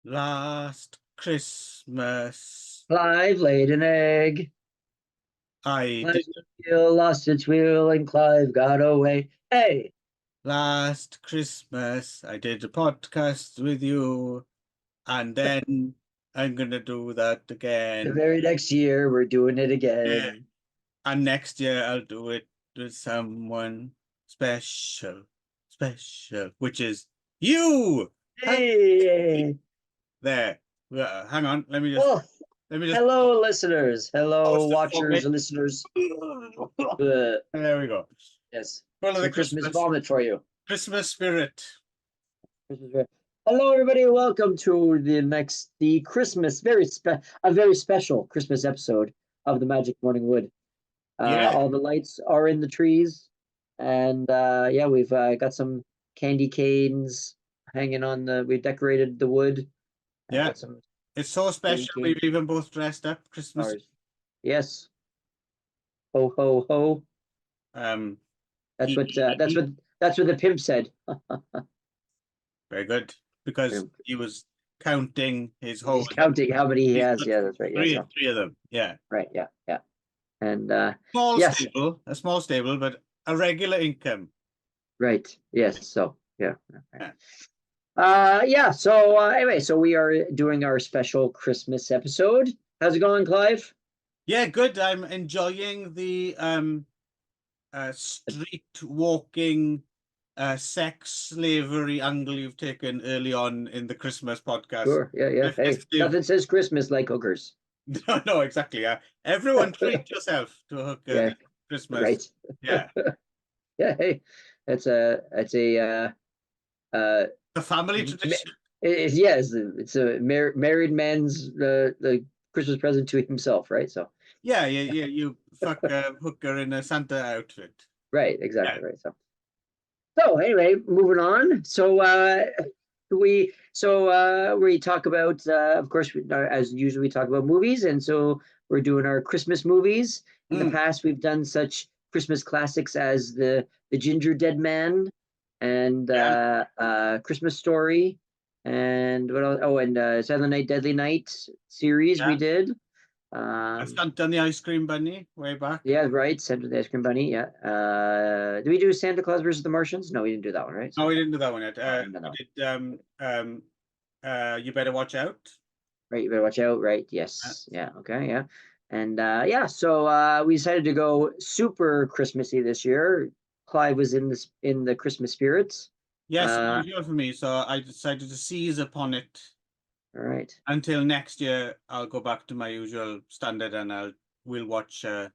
Last Christmas, Clive laid an egg. I did. Clive's wheel lost its wheel and Clive got away. Hey, Last Christmas, I did a podcast with you, and then I'm gonna do that the again. very next year we're doing it Yeah. again. And next year I'll do it with someone special, which is you. Hello. Hey, There. Hang on. well, Let me just hello, listeners. Hello, post it for watchers, me. listeners. Uh, There we go. yes, Full of the some Christmas vomit for you. Christmas spirit. Hello, everybody. Welcome to the Christmas, a very special Christmas episode of the Magic Morning Wood. Yeah, All the lights are in the trees, and yeah, we've got some candy canes hanging on the. We decorated the wood. I yeah. got some It's so candy special. cane We've even both dressed up Christmas. stars. Yes, ho ho ho. Um, That's he, what that's what the pimp said. very good because he was counting his whole. He's counting how many he He's has. got Yeah, that's right. Yeah, so three of them. Yeah, right. Yeah, yeah. And yes, a small stable, but a regular income. right. Yes. So yeah. Okay. Yeah, Yeah. So anyway, so we are doing our special Christmas episode. How's it going, Clive? yeah, good. I'm enjoying the street walking, sex slavery angle you've taken early on in the Christmas podcast. Sure. Yeah. Yeah. The Hey, festive. nothing says Christmas like hookers. No, no, exactly. Yeah, everyone treat yourself to a hooker Yeah. this Christmas. Right. Yeah, Yeah. Hey, that's a uh the family ma- tradition. yeah, it's a married man's the Christmas present to himself, right? So Yeah, yeah, yeah. You fuck a hooker in a Santa outfit. right, Yeah. exactly right. So anyway, moving on. We talk about of course as usual we talk about movies, and so we're doing our Christmas movies. In the Mm, past, we've done such Christmas classics as the Ginger Dead Man and yeah. Christmas Story, and what else? Oh, and Silent Night, Deadly Night series we Yeah. did. I've Um, done the ice cream bunny way back. yeah, right. Santa the Ice Cream Bunny. Yeah. Did we do Santa Claus versus the Martians? No, we didn't do that one, right? No, So we didn't do that one yet. no, we didn't do that one. We did you better watch out. Right, you better watch out, right? Uh, Yes. Yeah, okay, yeah. And yeah, so we decided to go super Christmassy this year. Clive was in the Christmas spirits. yes, Uh unusual for me, so I decided to seize upon it. all right. Until next year, I'll go back to my usual standard and we'll watch a,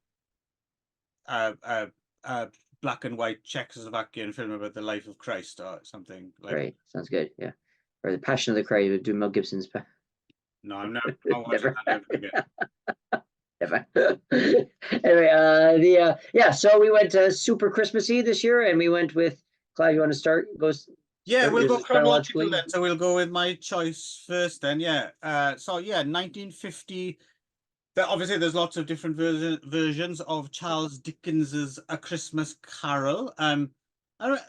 a, a black and white Czechoslovakian film about the life of Christ or something like. Great. Sounds good. Yeah. Or the Passion of the Christ, do Mel Gibson's No, I'm not watching never. that ever again. Never. Anyway, yeah, so we went super Christmassy this year and we went with Clive, you want to Yeah, start we'll yours go is chronological chronologically? then. So we'll go with my choice first then. Yeah. So yeah, 1950. Obviously, there's lots of different versions of Charles Dickens's A Christmas Carol. I don't,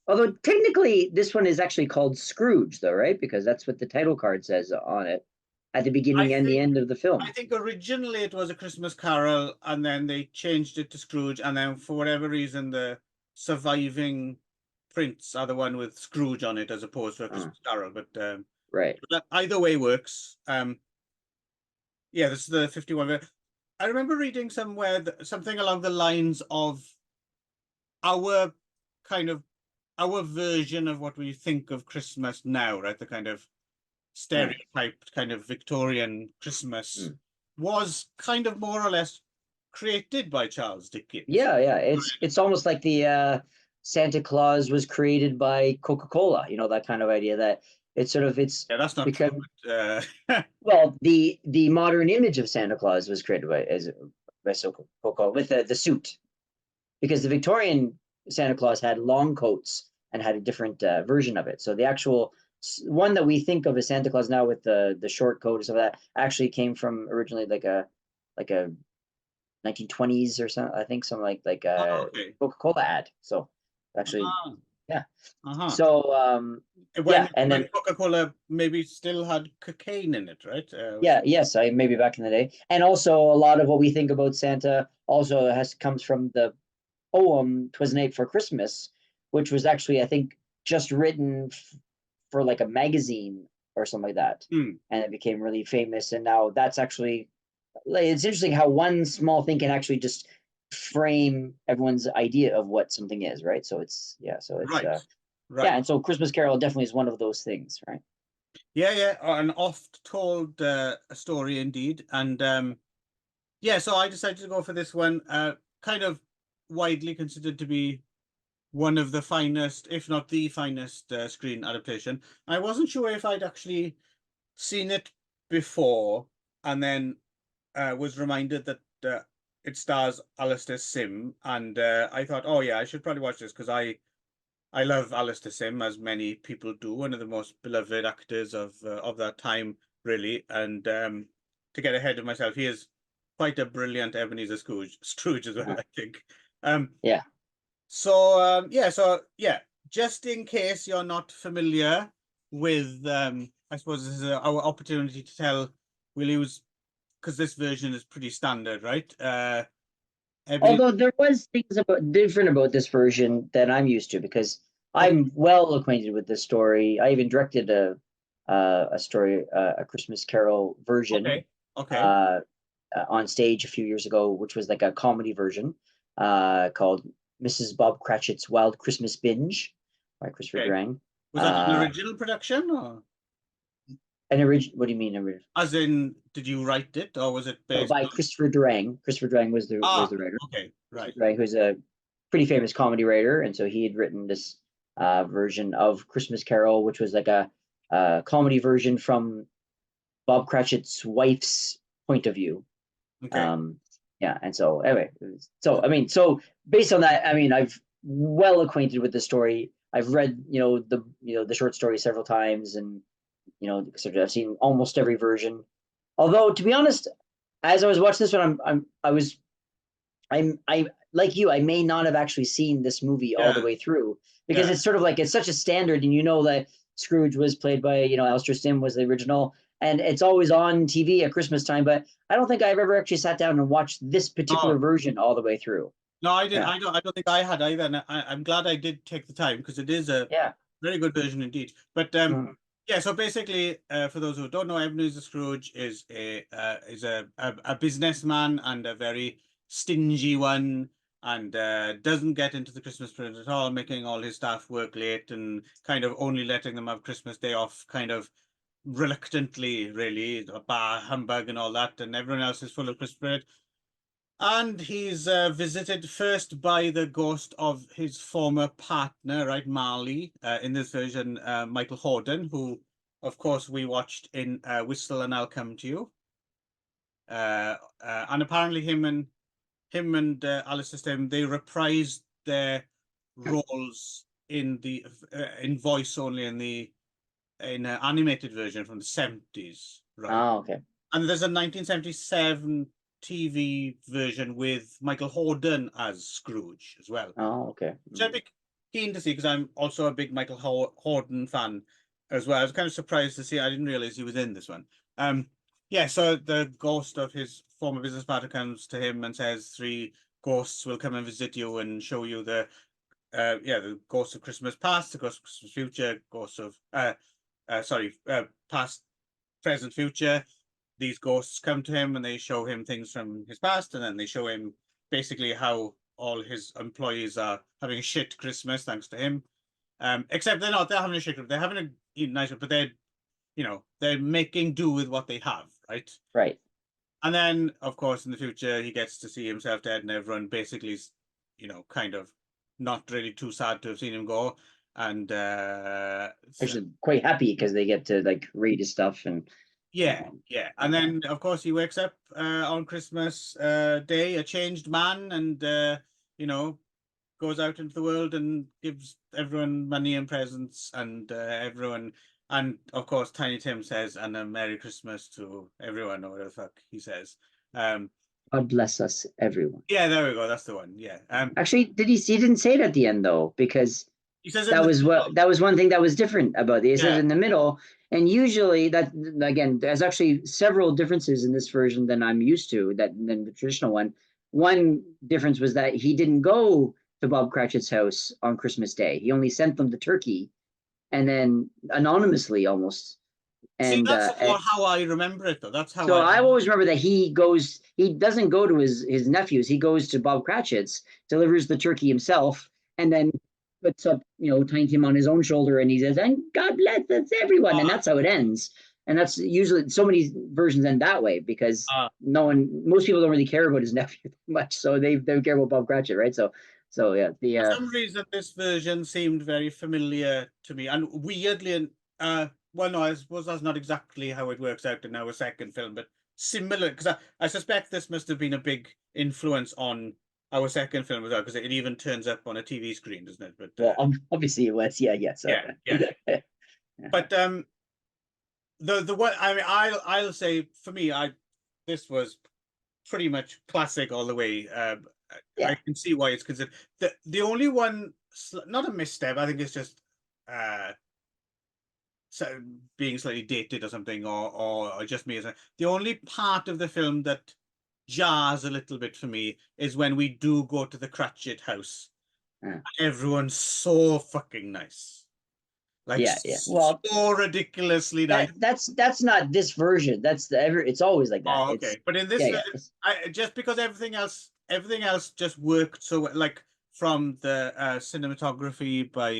Although technically, this one is actually called Scrooge, though, right? Because that's what the title card says on it at the I beginning and the think end of the I film. think originally it was A Christmas Carol, and then they changed it to Scrooge, and then for whatever reason, the surviving prints are the one with Scrooge on it as opposed to A Oh, Christmas Carol. right. But either way works. Yeah, this is the 51. I remember reading somewhere something along the lines of our kind of our version of what we think of Christmas now, right? The kind of Yeah. stereotyped kind of Victorian Christmas Mm. was kind of more or less created by Charles Dickens. Yeah, yeah. It's almost like the Santa Claus was created by Coca-Cola, that kind of idea that it's Yeah, that's not true. become But, well, the modern image of Santa Claus was created by Coca-Cola with the suit. Because the Victorian Santa Claus had long coats and had a different version of it. So the actual one that we think of as Santa Claus now with the short coat and stuff like that actually came from originally like a 1920s or something. I think something like oh, a okay. Coca-Cola ad. So actually Ah. Yeah. Uh-huh. So When yeah, and then Coca-Cola maybe still had cocaine in it, right? yeah, yes, I maybe back in the day. And also a lot of what we think about Santa also comes from the poem "'Twas a Night for Christmas," which was actually, I think, just written for like a magazine or something like that. Hmm. And it became really famous. And now that's actually, like, it's interesting how one small thing can actually just frame everyone's idea of what something is, right? So it's Right. yeah, Right. and so Christmas Carol definitely is one of those things, right? Yeah, yeah, an oft told a story indeed. And yeah, so I decided to go for this one, kind of widely considered to be one of the finest, if not the finest, screen adaptation. I wasn't sure if I'd actually seen it before, and then was reminded that it stars Alistair Sim, and I thought, oh yeah, I should probably watch this because I love Alistair Sim, as many people do, one of the most beloved actors of that time, really. And to get ahead of myself, he is quite a brilliant Ebenezer Scrooge as well, I think. Um, Yeah. yeah, just in case you're not familiar with, I suppose this is our opportunity to tell, we'll use, because this version is pretty standard, right? Ebenezer, Although there was things about different about this version than I'm used to because okay, I'm well acquainted with this story. I even directed a story, a Christmas Carol version okay, okay, uh, on stage a few years ago, which was like a comedy version called Mrs. Bob Cratchit's Wild Christmas Binge by Christopher okay. Durang. Was that an Uh, original production, or an original, what do you mean original? as in, did you write it, or was it No, based by on? Christopher Durang. Christopher Durang was Ah, the writer. okay, right. Right, who's a pretty famous comedy writer, and so he had written this version of Christmas Carol, which was like a comedy version from Bob Cratchit's wife's point of view. Okay. Um, yeah, and so anyway, so I mean, so based on that, I mean, I've well acquainted with the story. I've read, the short story several times, and I've seen almost every version. Although, to be honest, as I was watching this one, I like you, I may not have actually seen this movie all the Yeah, way through because yeah. it's sort of like it's such a standard, and that Scrooge was played by Alistair Sim was the original, and it's always on TV at Christmas time. But I don't think I've ever actually sat down and watched this particular Oh, version all the way through. no, I did. Yeah, I don't think I had either. And I'm glad I did take the time because it is a yeah, very good version indeed. But mm, yeah. So basically, for those who don't know, Ebenezer Scrooge is a businessman, and a very stingy one, and doesn't get into the Christmas spirit at all, making all his staff work late and kind of only letting them have Christmas Day off, kind of reluctantly, really, a bar humbug and all that, and everyone else is full of Christmas spirit. And he's visited first by the ghost of his former partner, right, Marley, in this version, Michael Hordern, who, of course, we watched in Whistle and I'll Come to You. And apparently him and Alistair Sim, they reprised their roles in voice only in an animated version from the 70s, right? oh, okay, And there's a 1977 TV version with Michael Hordern as Scrooge as well, oh, okay, which I'd be keen to see because I'm also a big Michael Hordern fan as well. I was kind of surprised to see. I didn't realize he was in this one. Yeah, so the ghost of his former business partner comes to him and says three ghosts will come and visit you and show you the ghosts of Christmas past, the ghosts of Christmas future, ghosts of past, present, future. These ghosts come to him and they show him things from his past, and then they show him basically how all his employees are having a shit Christmas thanks to him. Except they're not, they're having a shit, they're having a nice one, but they're making do with what they have, right? right. And then, of course, in the future, he gets to see himself dead, and everyone basically is, kind of not really too sad to have seen him go. And Actually, quite happy because they get to like read his stuff and yeah, um, yeah. And then, of course, he wakes up on Christmas Day, a changed man, and you know, goes out into the world and gives everyone money and presents, and everyone, and of course, Tiny Tim says, "And a Merry Christmas to everyone," or whatever the fuck he says. Um, God bless us, everyone. yeah, there we go. That's the one. Yeah. Actually, he didn't say it at the end though, because He says in that the was middle. that was one thing that was different about it. It says Yeah. in the middle, and usually that, again, there's actually several differences in this version than I'm used to than the traditional one. One difference was that he didn't go to Bob Cratchit's house on Christmas Day. He only sent them the turkey, and then anonymously almost. See, And that's how I remember it, though. That's how so I I remember always remember that he doesn't go to his nephews. He goes to Bob Cratchit's, delivers the turkey himself, and then puts up, tiny him on his own shoulder, and he says, "And God bless us, everyone," and that's how it ends. And that's usually, so many versions end that way because most people don't really care about his nephew much, so they care about Bob Cratchit, right? So yeah, For some reason, this version seemed very familiar to me, and weirdly, well, no, I suppose that's not exactly how it works out in our second film, but similar, because I suspect this must have been a big influence on our second film as well, because it even turns up on a TV screen, doesn't it? But well, obviously it was, yeah. So yeah. But the one, I mean, I'll say for me, this was pretty much classic all the way. I can see why it's considered the only one, not a misstep. I think it's just uh, so being slightly dated or something, or just me. The only part of the film that jars a little bit for me is when we do go to the Cratchit house. Everyone's so fucking nice. Like, yeah. Well, so ridiculously nice. That's not this version. It's always like that. Oh, okay. But in this version, just because everything else just worked so well, like from the cinematography by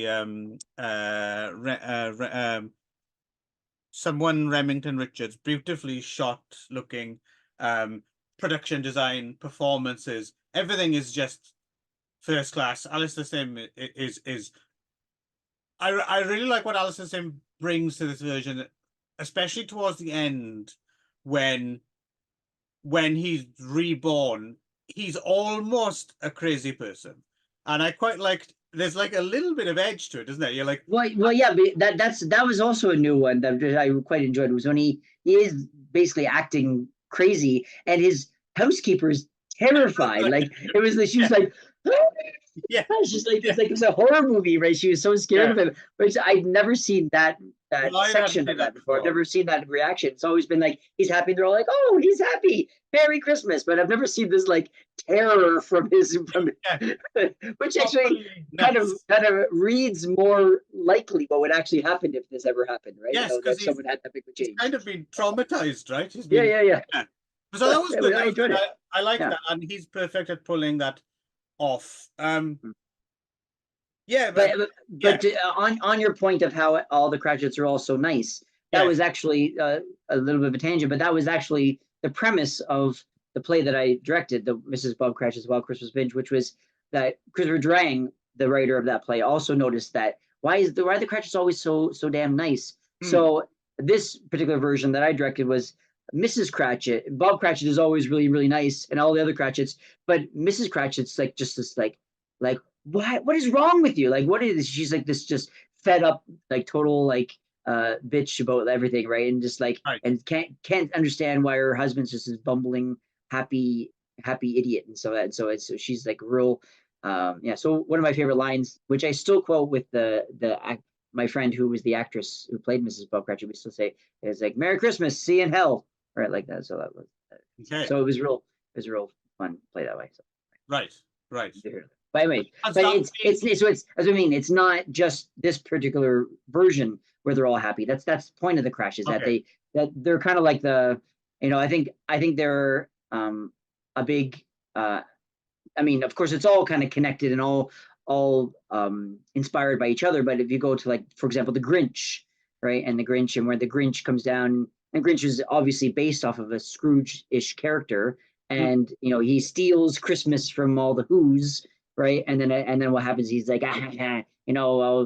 someone Remington Richards, beautifully shot looking, production design, performances, everything is just first class. Alistair Sim is I really like what Alistair Sim brings to this version, especially towards the end when he's reborn, he's almost a crazy person. And I quite liked, there's like a little bit of edge to it, isn't it? You're like, well, yeah, but that was also a new one that I quite enjoyed. Was when he is basically acting crazy, and his housekeeper is terrified. Like it was, she was like, yeah, she's like, it's like it was a horror movie, right? She was so scared of him. But I've never seen that section of that before. I've never seen that reaction. It's always been like he's happy. They're all like, "Oh, he's happy, Merry Christmas!" But I've never seen this like terror from which actually kind of reads more likely what would actually happen if this ever happened, right? Yes, because someone had that big of a change. He's kind of been traumatized, right? He's been, yeah. So that was good. I enjoyed it. I like that, and he's perfect at pulling that off. Yeah, but on your point of how all the Cratchits are all so nice, that was actually a little bit of a tangent, but that was actually the premise of the play that I directed, the Mrs. Bob Cratchit's Wild Christmas Binge, which was that Christopher Drang, the writer of that play, also noticed that why are the Cratchits always so damn nice? So this particular version that I directed was Mrs. Cratchit. Bob Cratchit is always really, really nice, and all the other Cratchits, but Mrs. Cratchit's like just this like what is wrong with you? Like, what is this? She's like this just fed up, like total like bitch about everything, right? And just like and can't understand why her husband's just this bumbling happy idiot, and so she's like real so one of my favorite lines, which I still quote with my friend who was the actress who played Mrs. Bob Cratchit, we still say, is like, "Merry Christmas, see you in hell," right? Like that. So that was so it was real fun to play that way. So right. By the way, but it's as I mean, it's not just this particular version where they're all happy. That's the point of the Crash, is that they're kind of like the, I think they're a big I mean, of course, it's all kind of connected and all inspired by each other. But if you go to, like, for example, the Grinch, right, and the Grinch, and where the Grinch comes down, and Grinch is obviously based off of a Scrooge-ish character, and he steals Christmas from all the Who's, right, and then what happens? He's like,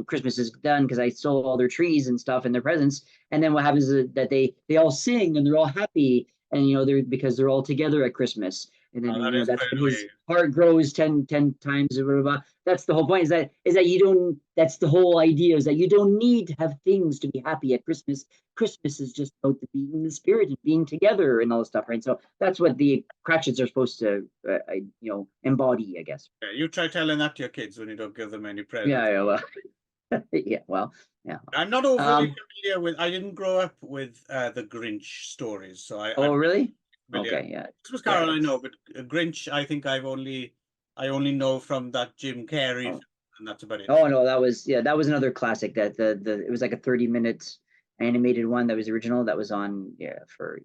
Christmas is done because I stole all their trees and stuff and their presents, and then what happens is that they all sing and they're all happy, and because they're all together at Christmas. And then that's when his heart grows 10 times or whatever. That's the whole point. Is that you don't. That's the whole idea. Is that you don't need to have things to be happy at Christmas. Christmas is just about being in the spirit and being together and all this stuff, right? So that's what the Cratchits are supposed to, embody, I guess. Yeah, you try telling that to your kids when you don't give them any presents. Yeah. Well. Yeah, well, yeah. I'm not overly Um, familiar with. I didn't grow up with the Grinch stories, so oh, I'm really? familiar. Okay, yeah, Christmas yeah, Carol, I know, it's but Grinch, I think I only know from that Jim Carrey oh, film, and that's about it. oh no, that was yeah, that was another classic. That the it was like a 30 minute animated one that was original that was on for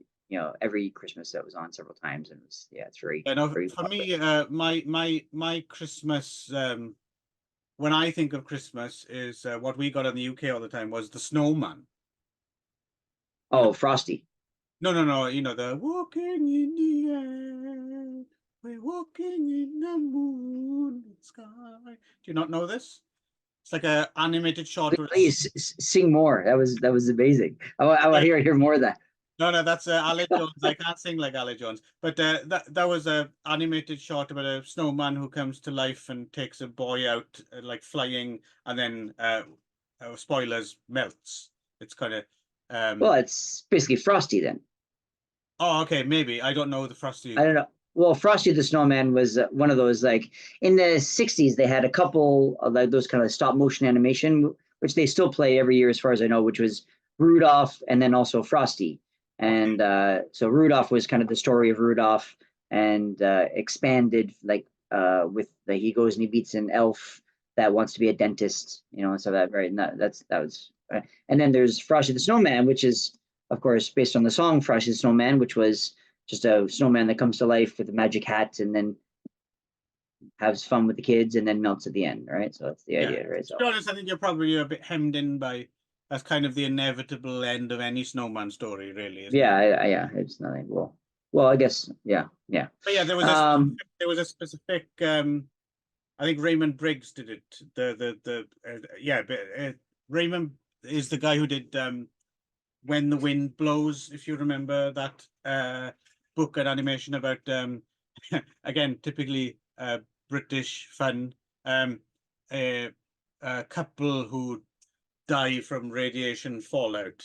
every Christmas that was on several times and it was it's very You know, very for popular. me, my Christmas, when I think of Christmas, is what we got in the UK all the time was the snowman. You know, Oh, Frosty. no, no, no. You know, the walking in the air, we're walking in the moonlit sky. Do you not know this? It's like a animated short. Please sing more. That was amazing. I want to hear more of that. No, no, that's Ali Jones. I can't sing like Ali Jones, but that was a animated short about a snowman who comes to life and takes a boy out like flying, and then spoilers, melts. It's kind of Well, it's basically Frosty then. oh, okay, maybe I don't know the I Frosty. don't know. Well, Frosty the Snowman was one of those like in the '60s. They had a couple of like those kind of stop motion animation, which they still play every year, as far as I know. Which was Rudolph and then also Frosty. Okay, And so Rudolph was kind of the story of Rudolph, and expanded like with he goes and he beats an elf that wants to be a dentist, and so that right. And that was. And then there's Frosty the Snowman, which is of course based on the song Frosty the Snowman, which was just a snowman that comes to life with a magic hat and then has fun with the kids and then melts at the end, right? So that's the yeah. idea, right? To So be honest, I think you're probably a bit hemmed in by that's kind of the inevitable end of any snowman story, really, isn't it? yeah, it's nothing. Well, I guess yeah. But yeah, Um, there was a specific I think Raymond Briggs did it. Yeah, but Raymond is the guy who did When the Wind Blows. If you remember that book and animation about again typically British fun, a, a couple who die from radiation fallout.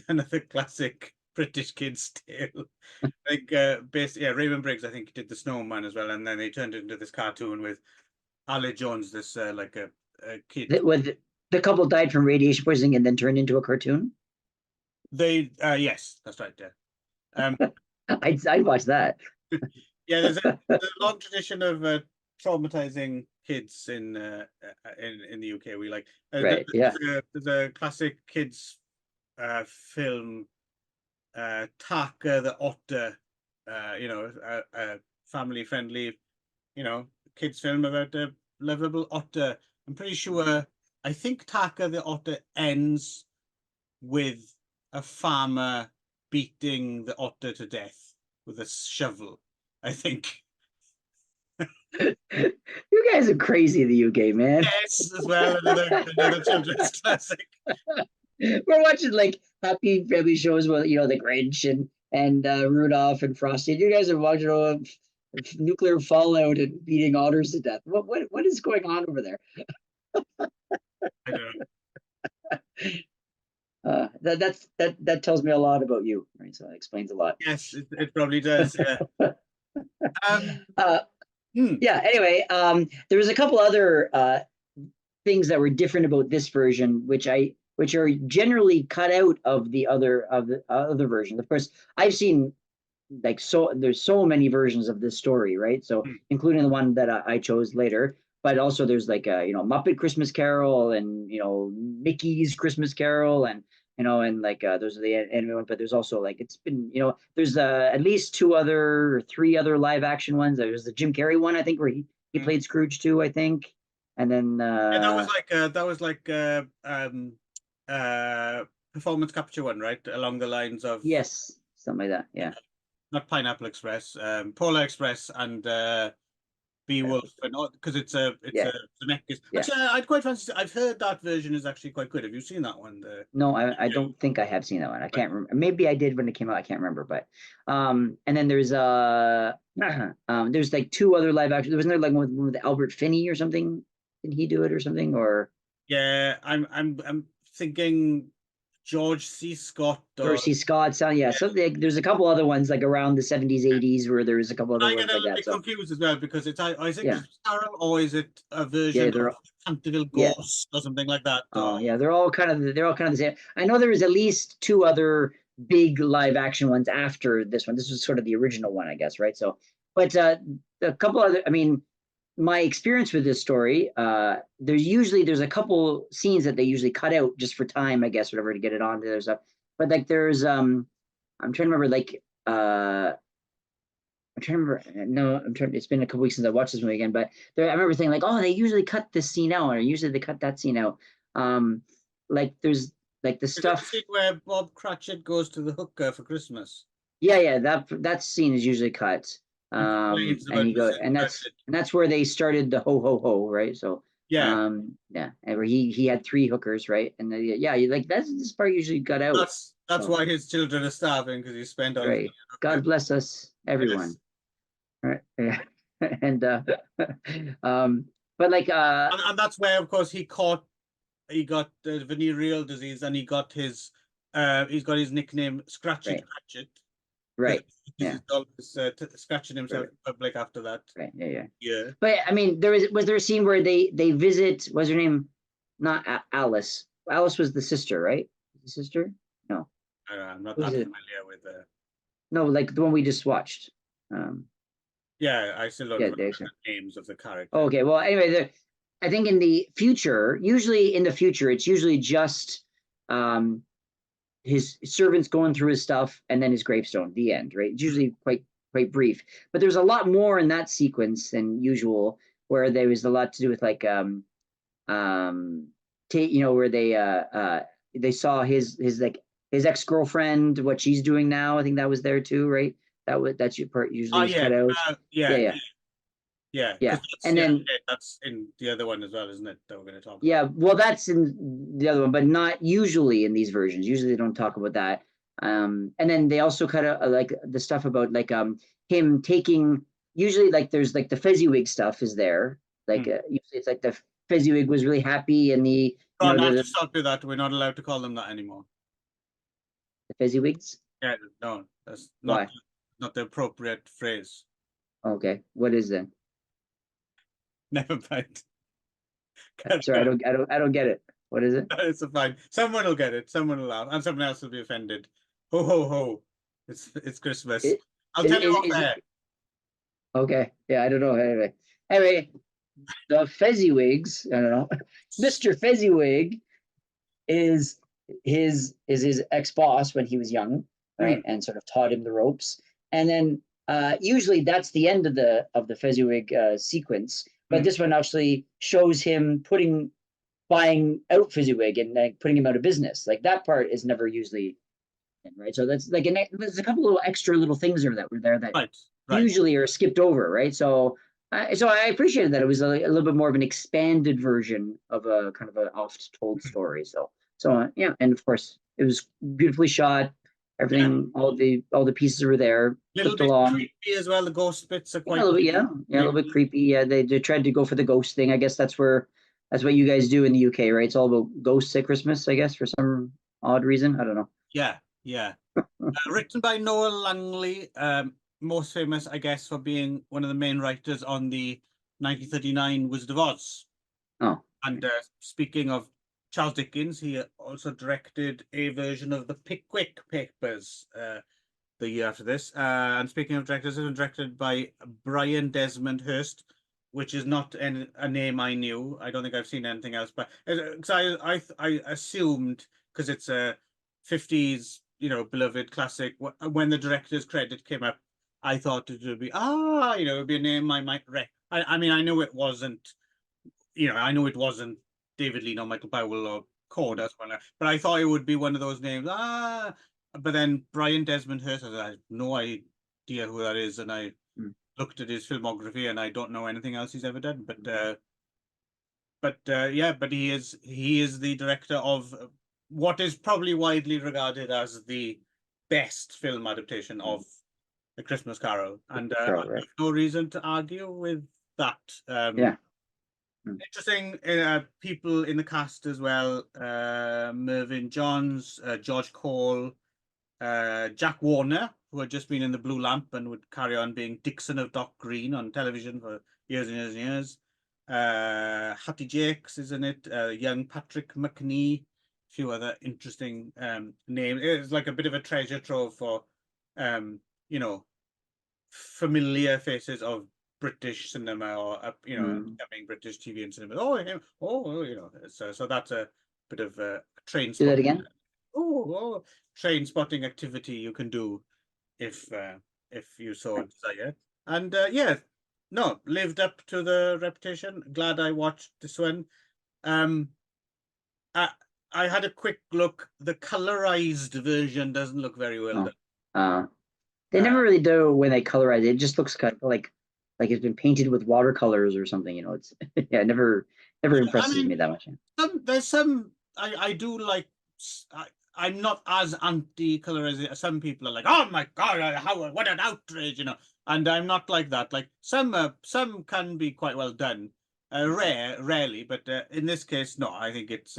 Another classic British kids tale. I think basically, yeah, Raymond Briggs, I think, did the Snowman as well, and then they turned it into this cartoon with Ali Jones, this like a kid. the couple died from radiation poisoning and then turned into a cartoon. They yes, that's right. Yeah, um, I'd watch that. yeah. There's a long tradition of traumatizing kids in the UK. We like Right? Yeah. there's a classic kids film, Taka the Otter. A family friendly, kids film about a lovable otter. I'm pretty sure. I think Taka the Otter ends with a farmer beating the otter to death with a shovel. I think. You guys are crazy in the UK, man. Yes, as well. Another children's classic. We're watching like happy family shows with the Grinch and Rudolph and Frosty. You guys are watching nuclear fallout and beating otters to death. What is going on over there? I don't know. That tells me a lot about you, right? So that explains a lot. Yes, it probably does. Yeah. Um, Uh, hmm. yeah. Anyway, there was a couple other things that were different about this version, which are generally cut out of the other versions. Of course, I've seen there's so many versions of this story, right? So Hmm. including the one that I chose later, but also there's like a Muppet Christmas Carol and Mickey's Christmas Carol and like those are the anime ones, but there's also like it's been there's at least three other live action ones. There's the Jim Carrey one I think where he Hmm. played Scrooge too I think, and then Yeah, that was like performance capture one, right? Along the lines of yes, something like that, yeah. not Pineapple Express, Polar Express, and Beowulf, and all because it's a Yeah, Zemeckis. yeah. Actually, I'd quite fancy. I've heard that version is actually quite good. Have you seen that one? No, I don't think I have seen that one. I can't remember. Maybe I did when it came out. I can't remember. But and then there's like two other live action. There was another like one with Albert Finney or something. Did he do it or something? Or Yeah, I'm thinking George C. Scott George or C. Scott? So yeah. So there's a couple other ones like around the '70s, '80s where there's a couple other I get ones a like little that. bit So confused as well because is it yeah, Christmas Carol or is it a yeah. version of Canterville Yeah. Ghost or something like that. Oh Or yeah, they're all kind of the same. I know there was at least two other big live action ones after this one. This was sort of the original one, I guess, right? So, but a couple other. I mean, my experience with this story, there's a couple scenes that they usually cut out just for time, I guess, whatever, to get it on there stuff. But like there's I'm trying to remember like I'm trying to remember. No, I'm trying. It's been a couple weeks since I watched this movie again, but I remember thinking like, oh, they usually cut this scene out, or usually they cut that scene out. Um, like there's like the is it the stuff. scene where Bob Cratchit goes to the hooker for Christmas? Yeah, that scene is usually cut. And complains And about you go, Mrs. Cratchit. and that's where they started the ho ho ho, right? So, Yeah, yeah, and where he had three hookers, right? And yeah, like that's this part usually got out. that's So, why his children are starving because he spent all his money right. on God hookers. bless us, everyone. Yes. Right. Yeah. And um, but like And that's where, of course, he got venereal disease, and he's got his nickname Scratchet right, Cratchit because right, he's yeah, always scratching himself right, in public after that. right, yeah. Yeah, But I mean, was there a scene where they visit? Was her name not Alice? Alice was the sister, right? The sister? No, I'm not who's that it? familiar with. No, like the one we just watched. Yeah, I still don't Yeah, remember there's. the names of the Oh, characters. okay, well, anyway, I think in the future, usually in the future, it's usually just um his servants going through his stuff and then his gravestone, the end, right? It's usually quite brief. But there's a lot more in that sequence than usual, where there was a lot to do with like where they saw his like his ex-girlfriend, what she's doing now. I think that was there too, right? That's your part Oh usually is yeah, cut out. Yeah, yeah, yeah, yeah. yeah. Because And then that's in the other one as well, isn't it? That we're going to talk about. yeah, well, that's in the other one, but not usually in these versions. Usually they don't talk about that. And then they also kind of like the stuff about like him taking. Usually, like there's like the Fezziwig stuff is there. Like usually it's like the Fezziwig was really happy, and Oh, no, to stop with that. We're not allowed to call them that anymore. the Fezziwigs. Yeah, no, that's Why? not the appropriate phrase. Okay, what is then? Never mind. Carry Sorry, on. I don't get it. What is it? It's fine. Someone will get it. Someone will laugh, and someone else will be offended. Ho ho ho! It's Christmas. It I'll tell you off is it air. okay? Yeah, I don't know. Anyway, the Fezziwigs. I don't know. Mr. Fezziwig is his ex-boss when he was young, right? And sort of taught him the ropes. And then usually that's the end of the Fezziwig sequence. But this one actually shows him buying out Fezziwig and like putting him out of business. Like that part is never usually in, right? So that's like there's a couple little extra little things that were there that Right, right. usually are skipped over, right? So I appreciated that it was a little bit more of an expanded version of a kind of an oft told story. So yeah, and of course it was beautifully shot. Yeah, Everything, all the pieces were there, little clipped bit along. creepy as well. The ghost bits are Yeah, a quite little bit, yeah, a little bit creepy. Yeah, they tried to go for the ghost thing. I guess that's what you guys do in the UK, right? It's all about ghosts at Christmas, I guess, for some odd reason. I don't know. Yeah, yeah. Written by Noel Langley, most famous, I guess, for being one of the main writers on the 1939 Wizard of Oz. Oh, And speaking of Charles Dickens, he also directed a version of the Pickwick Papers the year after this. And speaking of directors, it was directed by Brian Desmond Hurst, which is not a name I knew. I don't think I've seen anything else, but because I assumed because it's a 50s, beloved classic. When the director's credit came up, I thought it would be it would be a name I might I mean, I know it wasn't. I know it wasn't David Lean or Michael Powell or Corda, but I thought it would be one of those names. But then Brian Desmond Hurst, I had no idea who that is, and I looked at his filmography, and I don't know anything else he's ever done. But he is the director of what is probably widely regarded as the best film adaptation of A Christmas Carol, and I right. have no reason to argue with that. Yeah. Interesting people in the cast as well. Mervyn Johns, George Cole, Jack Warner, who had just been in The Blue Lamp and would carry on being Dixon of Dock Green on television for years and years and years. Hattie Jakes is in it. Young Patrick McNee. A few other interesting names. It's like a bit of a treasure trove for you know, familiar faces of British cinema or upcoming British TV and cinema. Oh, him. Oh, you know. So that's a bit of a train Do that spotting. again. Oh, train spotting activity you can do if you so desire. And yeah, no, lived up to the reputation. Glad I watched this one. Um, I I had a quick look. The colorized version doesn't look very well Oh. done. They Uh, never really do when they colorize it. It just looks kind of like it's been painted with watercolors or something. It's yeah, it never yeah, I impresses mean, me that much. there's some I do like. I'm not as anti-color as some people are like. Oh my God, how what an outrage, you know. And I'm not like that. Like some can be quite well done. Rarely, but in this case, no. I think it's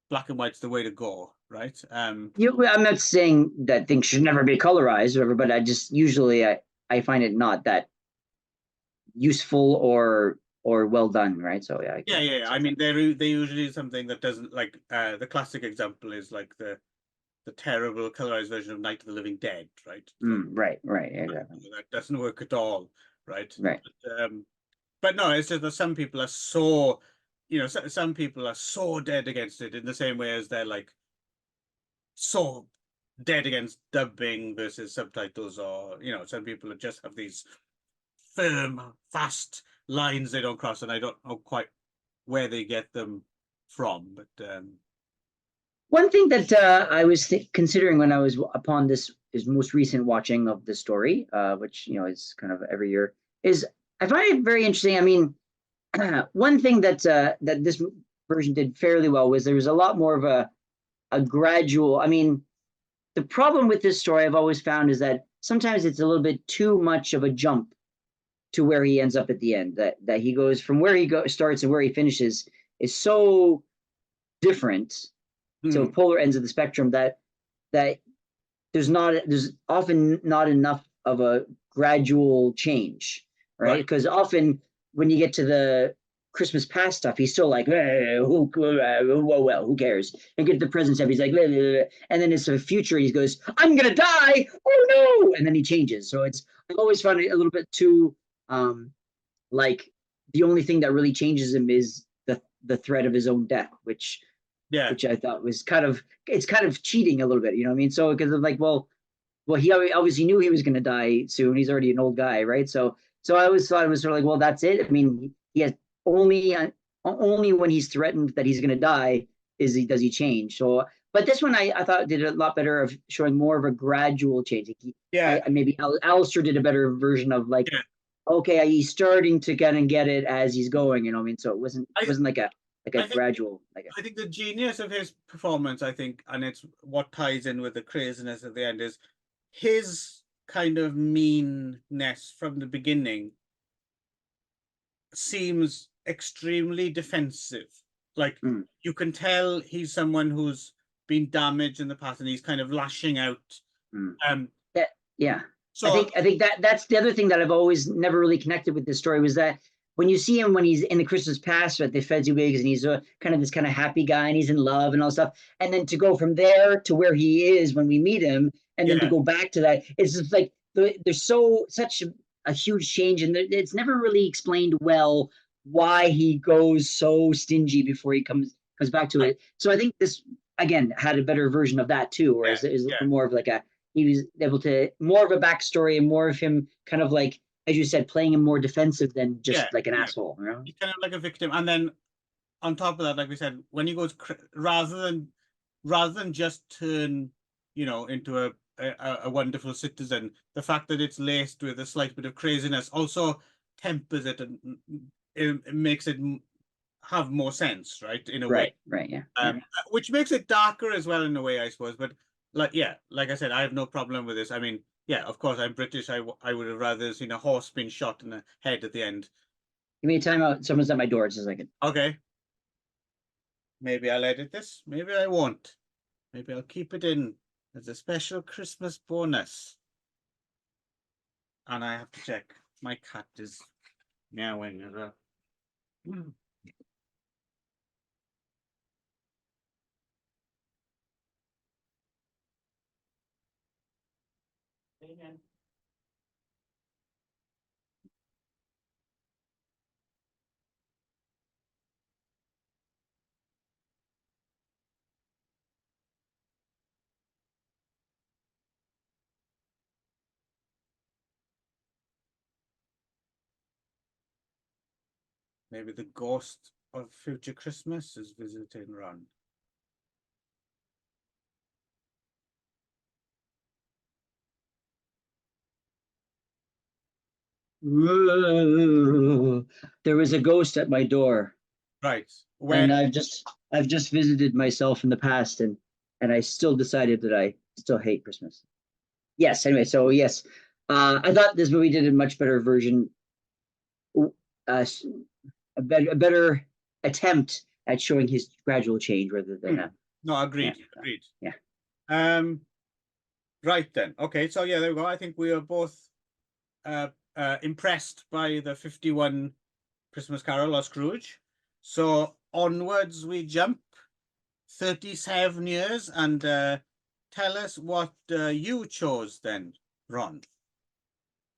black and white's the way to go, right? I'm not saying that things should never be colorized or whatever, but I just usually I find it not that useful or well done, right? So yeah, I Yeah, can yeah. I accept that. mean, they usually do something that doesn't like the classic example is like the terrible colorized version of Night of the Living Dead, right? So Right, exactly. that doesn't work at all, right? Right. But no, it's just that some people are so, some people are so dead against it in the same way as they're like so dead against dubbing versus subtitles, or some people just have these firm, fast lines they don't cross, and I don't know quite where they get them from, but One thing that I was considering when I was upon this is most recent watching of the story, which is kind of every year, is I find it very interesting. I mean, one thing that this version did fairly well was there was a lot more of a gradual. I mean, the problem with this story I've always found is that sometimes it's a little bit too much of a jump to where he ends up at the end. That he goes from where he starts and where he finishes is so different, so polar ends of the spectrum that there's often not enough of a gradual change, right? right. Because often when you get to the Christmas past stuff, he's still like, who cares? And get to the present stuff, he's like, and then it's the future. He goes, I'm gonna die. Oh no! And then he changes. So I've always found it a little bit too, like the only thing that really changes him is the threat of his own death, Yeah. which I thought was kind of cheating a little bit. You know what I mean? So because I'm like, well, he obviously knew he was going to die soon. He's already an old guy, right? So I always thought it was sort of like, well, that's it. I mean, he has only when he's threatened that he's going to die does he change. So, but this one I thought did a lot better of showing more of a gradual change. Yeah. Maybe Alistair did a better version of like, Yeah. okay, he's starting to kind of get it as he's going. You know what I mean? So it I wasn't like a I think gradual like a. I think the genius of his performance, I think, and it's what ties in with the craziness at the end, is his kind of meanness from the beginning seems extremely defensive. Like Mm. you can tell he's someone who's been damaged in the past and he's kind of lashing out. Mm. Um, Yeah. I so think I think that's the other thing that I've always never really connected with this story was that when you see him when he's in the Christmas past at the Fezziwigs and he's kind of this kind of happy guy and he's in love and all stuff, and then to go from there to where he is when we meet him, and then to yeah, go back to that, it's just like there's such a huge change, and it's never really explained well why he goes so stingy before he comes back to I, it. So I think this again had a better version of that too, yeah, whereas it is a yeah, little more of like a he was able to more of a backstory and more of him kind of like as you said playing him more defensive than yeah, just like an yeah. asshole, you know. He's kind of like a victim, and then on top of that, like we said, when he goes rather than just turn, into a wonderful citizen, the fact that it's laced with a slight bit of craziness also tempers it, and it makes it have more sense, right? In a way, Right, yeah. which makes it darker as well in a way, I suppose. But like I said, I have no problem with this. I mean, yeah, of course, I'm British. I would have rather seen a horse being shot in the head at the end. Give me a timeout. Someone's at my door. It's just like Okay, maybe I'll edit this. Maybe I won't. Maybe I'll keep it in as a special Christmas bonus. And I have to check. My cat is meowing as well. Maybe the ghost of future Christmas is visiting Ron. There was a ghost at my door, Right. and When I've just visited myself in the past, and I still decided that I still hate Christmas. Yes. Anyway, so yes, I thought this movie did a much better version, a better attempt at showing his gradual change rather than no, agreed. yeah, Agreed. yeah. Right then. Okay, so yeah, there we go. I think we are both impressed by the 51 Christmas Carol or Scrooge. So onwards we jump 37 years, and tell us what you chose then, Ron.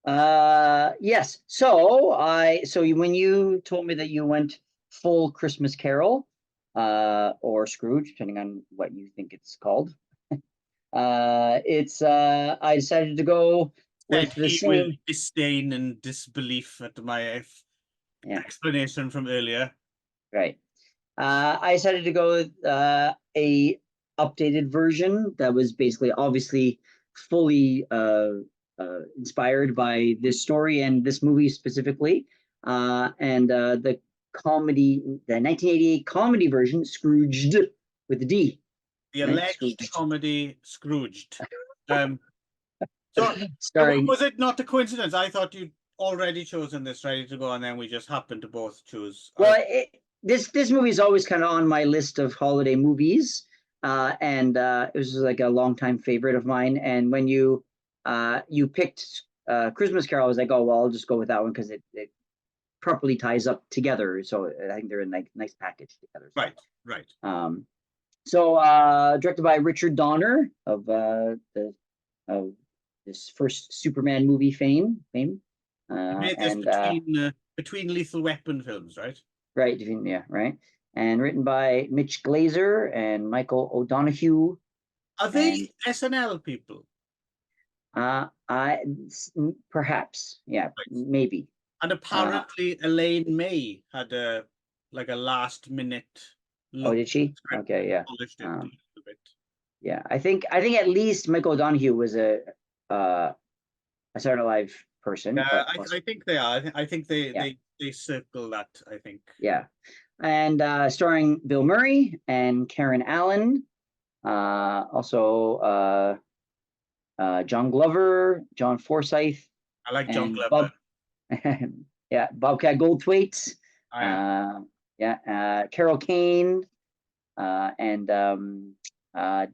Yes. So when you told me that you went full Christmas Carol, or Scrooge, depending on what you think it's called, I decided to go with Said the he with same. disdain and disbelief at my Yeah, explanation from earlier. right. I decided to go with a updated version that was basically obviously fully inspired by this story and this movie specifically, and the 1988 comedy version, Scrooged with the D. The Right? alleged Scrooged. comedy Scrooged. So Starring. was it not a coincidence? I thought you'd already chosen this ready to go, and then we just happened to both choose. Well, this movie is always kind of on my list of holiday movies, and it was like a longtime favorite of mine. And when you picked Christmas Carol, I was like, oh well, I'll just go with that one because it properly ties up together. So I think they're in like nice package together. So. Right, right. So directed by Richard Donner of this first Superman movie fame. Made this between Lethal Weapon films, right? Right, yeah, right. And written by Mitch Glazer and Michael O'Donoghue. Are they SNL people? Perhaps, yeah, Right. maybe. And apparently Elaine May had a last minute Oh, did she? Okay, yeah. Polished it a little bit. Yeah, I think at least Michael O'Donoghue was a Saturday Night Live person. Yeah, I think they are. I think Yeah. they circle that, I think. Yeah. And starring Bill Murray and Karen Allen. Also John Glover, John Forsythe. I like John Glover. Yeah, Bobcat Goldthwait. Carol Kane, and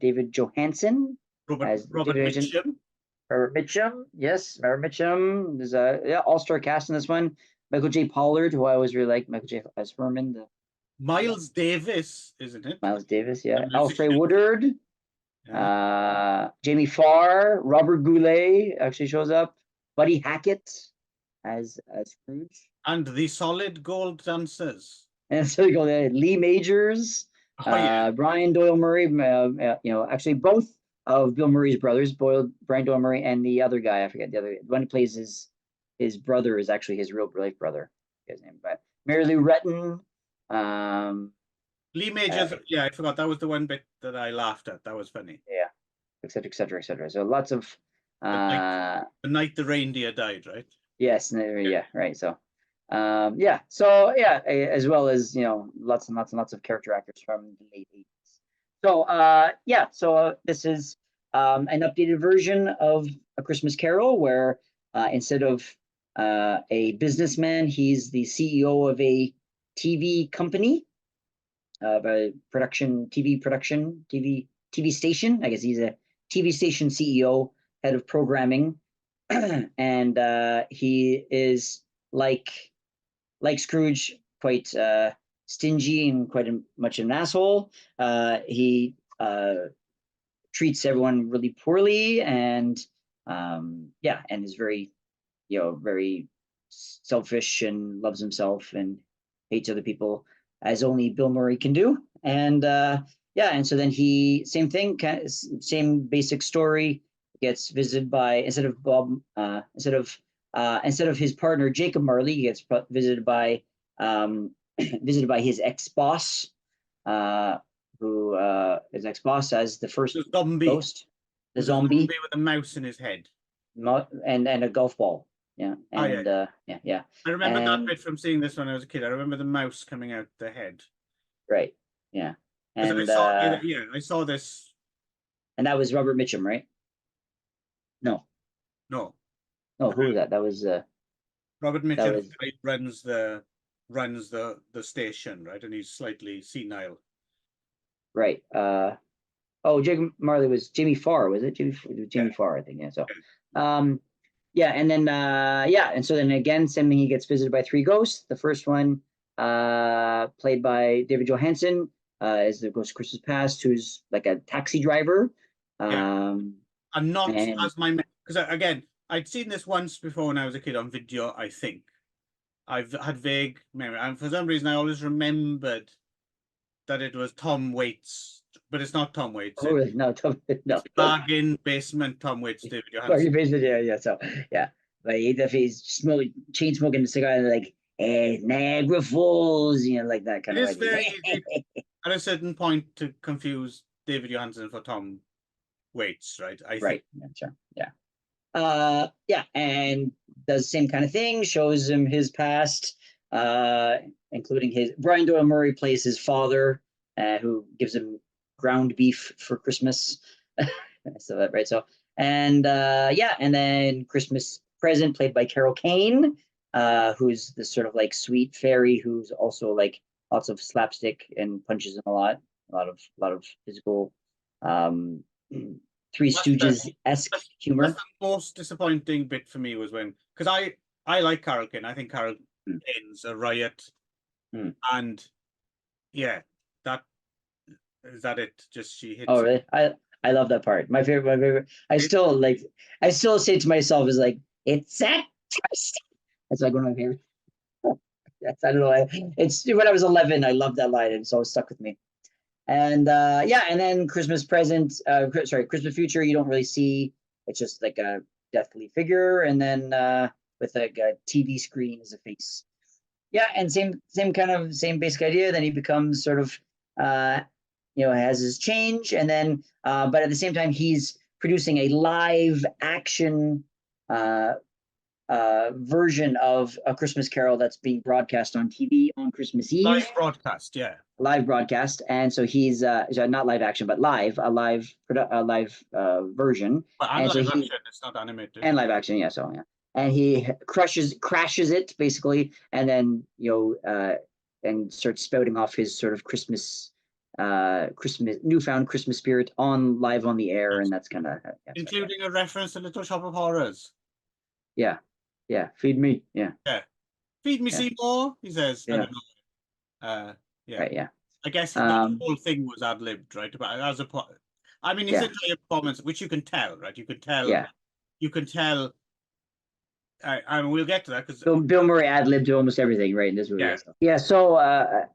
David Johansen. Robert Mitchum. Robert Mitchum, yes, Robert Mitchum. There's a all-star cast in this one. Michael J. Pollard, who I always really like. Michael J. as Herman. Miles Davis, isn't it? Miles Davis, yeah. Alfred Woodard. Jamie Farr, Robert Goulet actually shows up. Buddy Hackett as Scrooge. And the Solid Gold Dancers. And so you go there, Lee Majors, Brian Doyle Murray. Actually both of Bill Murray's brothers, Brian Doyle Murray and the other guy, I forget the other one who plays his brother is actually his real life brother. His name, but Mary Lou Retton. Lee Majors, I forgot, that was the one bit that I laughed at. That was funny. Yeah, etc., etc., etc. So lots of the night the reindeer died, right? Yes, yeah, right. So as well as lots and lots and lots of character actors from the late 80s. So so this is an updated version of A Christmas Carol, where instead of a businessman, he's the CEO of a TV company, of a TV station. I guess he's a TV station CEO, head of programming, and he is like Scrooge, quite stingy and quite much an asshole. He treats everyone really poorly, and yeah, and is very, very selfish and loves himself and hates other people as only Bill Murray can do. And yeah, and so then he, same thing, same basic story, gets visited by, instead of his partner Jacob Marley, he gets visited by visited by his ex-boss, who his ex-boss as the first The zombie. ghost, the zombie with a mouse in his head. and a golf ball. Yeah. And yeah. I remember that bit from seeing this when I was a kid. I remember the mouse coming out the head. Right. Yeah. And I saw this. And that was Robert Mitchum, right? No. No. Who was that? That was Robert Mitchum runs the station, right? And he's slightly senile. Right. Jacob Marley was Jamie Farr, was it? Jamie Farr, I think. Yeah. So yeah, and then and so then again, same thing, he gets visited by three ghosts. The first one, played by David Johansen, is the Ghost of Christmas Past, who's like a taxi driver. And not as my, because again, I'd seen this once before when I was a kid on video, I think. I've had vague memory, and for some reason I always remembered that it was Tom Waits, but it's not Tom Waits. Oh, no, no. Bargain basement Tom Waits, David Johansen. Bargain basement, yeah. So yeah, but if he's chain smoking a cigar, like Niagara Falls, like that kind of. It is very easy at a certain point to confuse David Johansen for Tom Waits, right? I think. Right. Yeah, sure. Yeah. Yeah, and does the same kind of thing, shows him his past, including his Brian Doyle Murray plays his father, who gives him ground beef for Christmas. So that, right? So and and then Christmas Present, played by Carol Kane, who's this sort of like sweet fairy who's also like lots of slapstick and punches him a lot of physical Three Stooges-esque humor. That's the most disappointing bit for me was when, because I like Carol Kane. I think Carol Kane's a riot, and yeah, that is that it. Just she hits. Oh, really? I love that part. My favorite. I still say to myself is like, it's that. That's like one of my favorite. Yes, I don't know. It's when I was 11. I loved that line, and so it stuck with me. And and then Christmas Present, Christmas Future, you don't really see. It's just like a deathly figure, and then with like a TV screen as a face. Yeah, and same basic idea. Then he becomes sort of has his change, and then but at the same time he's producing a live action version of A Christmas Carol that's being broadcast on TV on Christmas Eve. Live broadcast, yeah. Live broadcast, and so he's not live action, but a live version. And live action, it's not animated. And live action, yeah. So yeah, and he crashes it basically, and then and starts spouting off his sort of newfound Christmas spirit live on the air, and that's kind of including a reference to Little Shop of Horrors. Yeah. Feed me. Yeah. Feed me, Seymour. He says. Yeah. Yeah. Right, yeah. I guess the whole thing was ad libbed, right? But his entire performance, which you can tell, right? You can tell. Yeah. You can tell. We'll get to that because Bill Murray ad libbed almost everything, right, in this movie. Yeah. So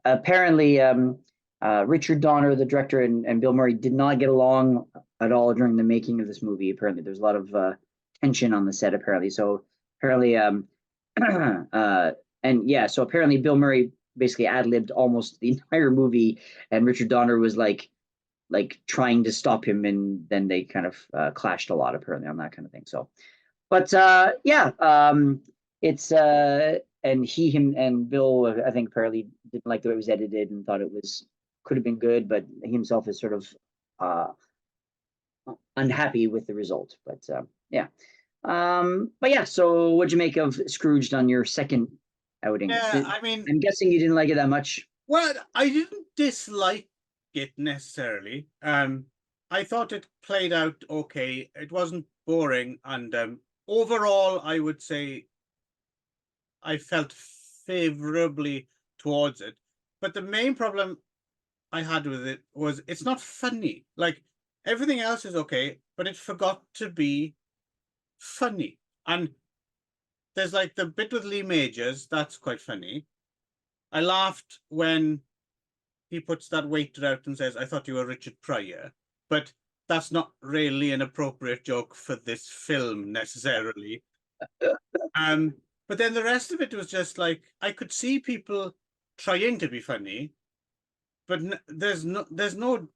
apparently, Richard Donner, the director, and Bill Murray did not get along at all during the making of this movie. Apparently, there's a lot of tension on the set. Apparently, so apparently, so apparently, Bill Murray basically ad-libbed almost the entire movie, and Richard Donner was like trying to stop him, and then they kind of clashed a lot apparently on that kind of thing. So, but it's and him and Bill, I think, apparently didn't like the way it was edited and thought it could have been good, but he himself is sort of unhappy with the result. But so what'd you make of Scrooged on your second outing? I'm guessing you didn't like it that much. Well, I didn't dislike it necessarily. I thought it played out okay. It wasn't boring, and overall, I would say I felt favorably towards it. But the main problem I had with it was it's not funny. Like everything else is okay, but it forgot to be funny. And there's like the bit with Lee Majors, that's quite funny. I laughed when he puts that waiter out and says, "I thought you were Richard Pryor," but that's not really an appropriate joke for this film necessarily. But then the rest of it was just like I could see people trying to be funny, but there's no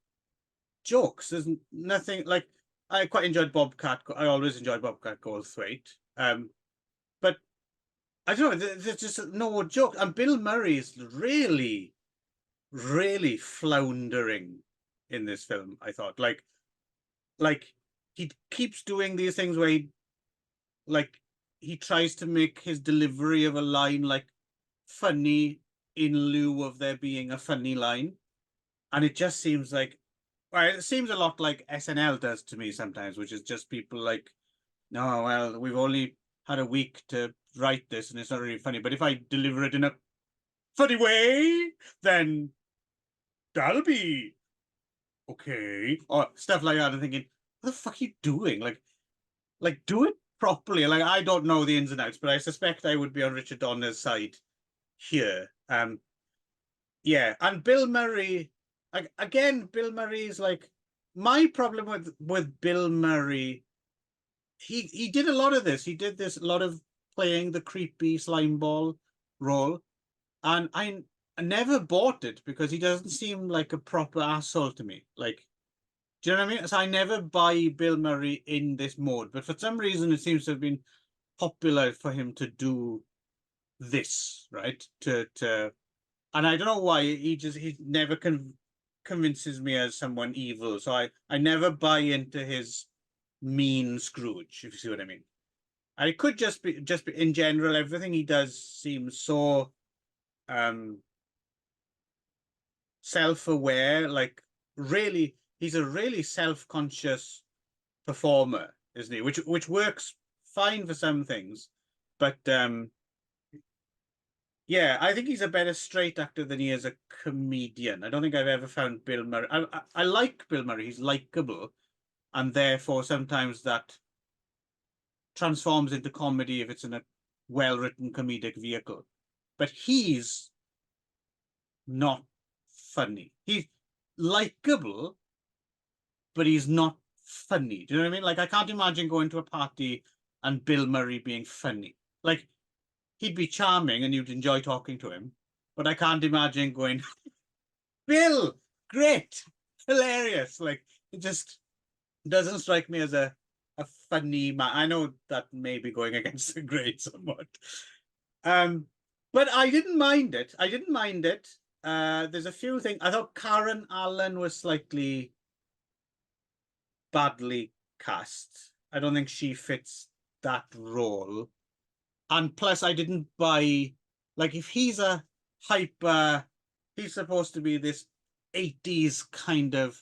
jokes. There's nothing like I quite enjoyed Bobcat. I always enjoyed Bobcat Goldthwait. But I don't know. There's just no joke. And Bill Murray's really, really floundering in this film. I thought like he keeps doing these things where like he tries to make his delivery of a line like funny in lieu of there being a funny line, and it just seems like, well, it seems a lot like SNL does to me sometimes, which is just people like, no, well, we've only had a week to write this and it's not really funny, but if I deliver it in a funny way, then that'll be okay, or stuff like that. I'm thinking, what the fuck are you doing? Like do it properly. Like I don't know the ins and outs, but I suspect I would be on Richard Donner's side here. Yeah, and Bill Murray, again, Bill Murray is like my problem with Bill Murray. He did a lot of this. He did this a lot of playing the creepy slime ball role, and I never bought it because he doesn't seem like a proper asshole to me. Like, do you know what I mean? So I never buy Bill Murray in this mode, but for some reason it seems to have been popular for him to do this, right? And I don't know why he never convinces me as someone evil. So I never buy into his mean Scrooge, if you see what I mean. I could just be in general, everything he does seems so self-aware, like really he's a really self-conscious performer, isn't he? Which works fine for some things, but yeah, I think he's a better straight actor than he is a comedian. I don't think I've ever found Bill Murray. I like Bill Murray. He's likable, and therefore sometimes that transforms into comedy if it's in a well-written comedic vehicle. But he's not funny. He's likable, but he's not funny. Do you know what I mean? Like I can't imagine going to a party and Bill Murray being funny. Like he'd be charming and you'd enjoy talking to him, but I can't imagine going, Bill, great, hilarious. Like it just doesn't strike me as a funny man. I know that may be going against the grain somewhat. But I didn't mind it. I didn't mind it. There's a few things. I thought Karen Allen was slightly badly cast. I don't think she fits that role. And plus, I didn't buy, like, if he's a hyper, he's supposed to be this 80s kind of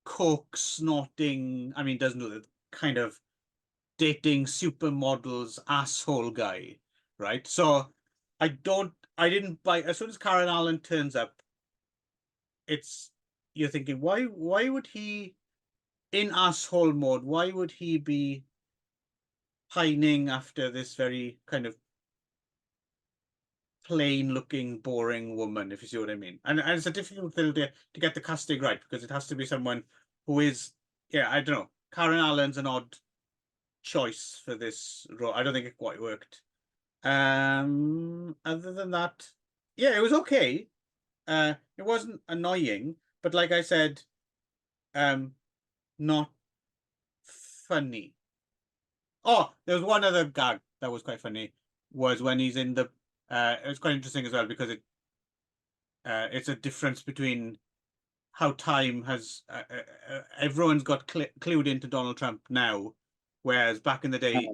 coke snorting, I mean, doesn't do that kind of dating supermodels asshole guy, right? So I didn't buy, as soon as Karen Allen turns up, you're thinking, why would he, in asshole mode, why would he be pining after this very kind of plain looking, boring woman, if you see what I mean? And it's a difficult thing to get the casting right, because it has to be someone who is, yeah, I don't know. Karen Allen's an odd choice for this role. I don't think it quite worked. Other than that, yeah, it was okay. It wasn't annoying, but like I said, not funny. Oh, there was one other gag that was quite funny, was when he's in the it was quite interesting as well, because it's a difference between how time has everyone's got clued into Donald Trump now, whereas back in the day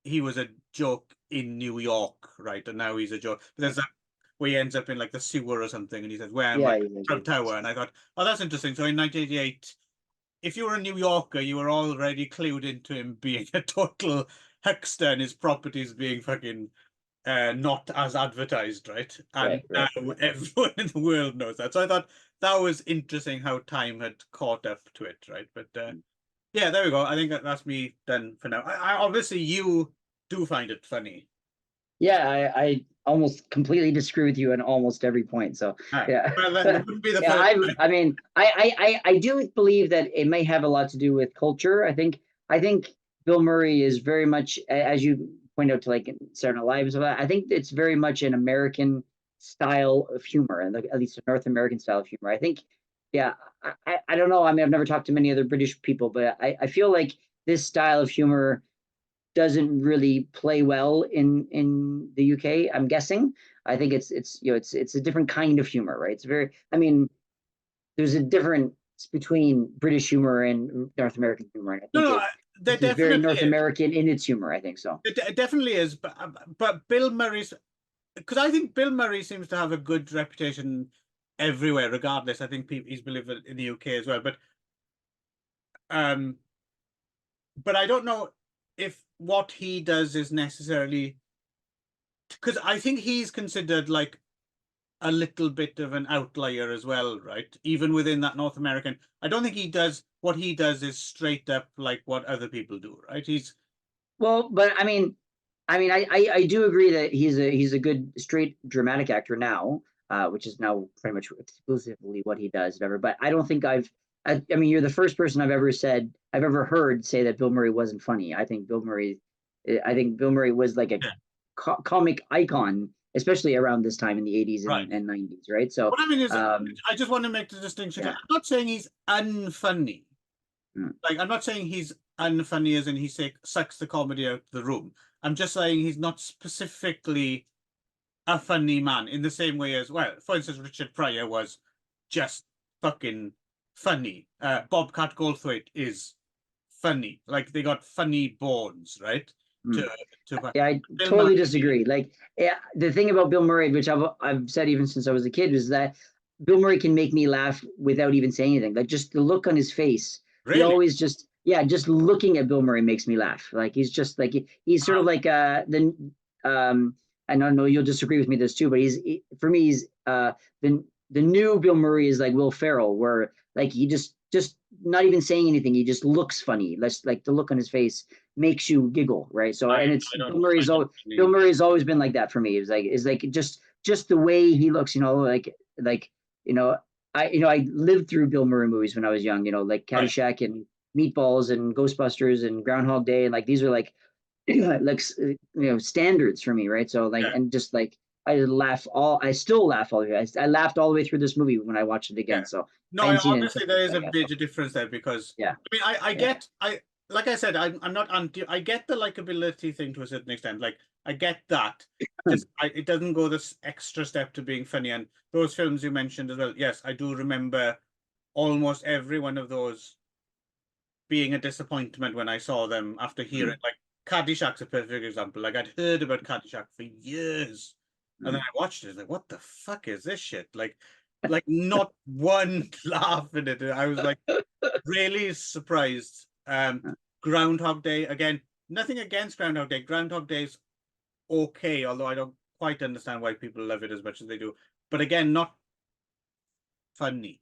he was a joke in New York, right? And now he's a joke. But there's that where he ends up in like the sewer or something, and he says, "Where am I?" Trump Tower. And I thought, oh, that's interesting. So in 1988, if you were a New Yorker, you were already clued into him being a total huckster and his properties being fucking not as advertised, right? And Right. now everyone in the world knows that. So I thought that was interesting how time had caught up to it, right? But yeah, there we go. I think that's me done for now. I obviously you do find it funny. Yeah, I almost completely disagree with you on almost every point. So yeah, Well, that wouldn't be the yeah. first time. I mean, I do believe that it may have a lot to do with culture. I think Bill Murray is very much, as you point out to like in Saturday Night Live and stuff like that, I think it's very much an American style of humor, and at least a North American style of humor. I think, yeah, I don't know. I mean, I've never talked to many other British people, but I feel like this style of humor doesn't really play well in the UK. I'm guessing. I think it's you know it's a different kind of humor, right? It's very. I mean, there's a difference between British humor and North American humor, and I No, think no, there this is very definitely North is. American in its humor. I think so. It definitely is. But Bill Murray's, because I think Bill Murray seems to have a good reputation everywhere, regardless. I think he's believed in the UK as well. Um, but I don't know if what he does is necessarily, because I think he's considered like a little bit of an outlier as well, right? Even within that North American, I don't think he does what he does is straight up like what other people do, right? He's Well, but I do agree that he's a good straight dramatic actor now, which is now pretty much exclusively what he does, whatever. But I don't think I mean, you're the first person I've ever heard say that Bill Murray wasn't funny. I think Bill Murray was like a yeah, comic icon, especially around this time in the 80s right. and 90s, right? So, What I mean is, um, I just want to make the distinction. I'm yeah. not saying he's unfunny. Mm. Like, I'm not saying he's unfunny as in he sucks the comedy out of the room. I'm just saying he's not specifically a funny man in the same way as, well, for instance, Richard Pryor was just fucking funny. Bobcat Goldthwait is funny. Like, they got funny bones, right? Mm. To Yeah, I Bill totally Murray. disagree. Like, yeah, the thing about Bill Murray, which I've said even since I was a kid, is that Bill Murray can make me laugh without even saying anything. Like, just the look on his face. He Really? always just, yeah, just looking at Bill Murray makes me laugh. Like, he's just like he's sort of like um I don't know, you'll disagree with me this too, but for me he's the new Bill Murray is like Will Ferrell, where like he just not even saying anything, he just looks funny. Less like the look on his face makes you giggle, right? So, and it's I don't, I don't Bill really, Murray's always been like that for me. It's like just the way he looks, like you know, I lived through Bill Murray movies when I was young, like right. Caddyshack and Meatballs and Ghostbusters and Groundhog Day, and like these are like like standards for me, right? So like Yeah. and just like I still laugh all the way. I laughed all the way through this movie when I watched it Yeah. again. So No, I hadn't seen it in obviously there 10 years, is I a guess. So major difference there because yeah, I mean I yeah. get like I said, I'm not anti I get the likability thing to a certain extent. Like I get that. It doesn't go this extra step to being funny. And those films you mentioned as well, yes, I do remember almost every one of those being a disappointment when I saw them after hearing like Caddyshack's a perfect example. Like I'd heard about Caddyshack for years. And then I watched it, like, what the fuck is this shit? Like not one laugh in it. I was like really surprised. Groundhog Day, again, nothing against Groundhog Day. Groundhog Day's okay, although I don't quite understand why people love it as much as they do. But again, not funny.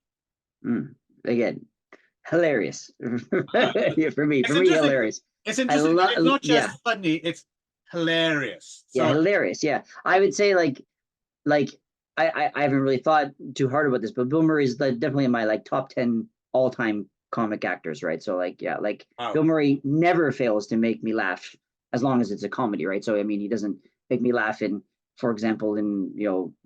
Again, hilarious. Yeah, It's for me, interesting. hilarious. It's I interesting that it's love, not yeah, just funny, it's hilarious. yeah, So hilarious. Yeah, I would say like I haven't really thought too hard about this, but Bill Murray is definitely in my like top 10 all time comic actors, right? So like yeah, like wow. Bill Murray never fails to make me laugh as long as it's a comedy, right? So I mean, he doesn't make me laugh in, for example, in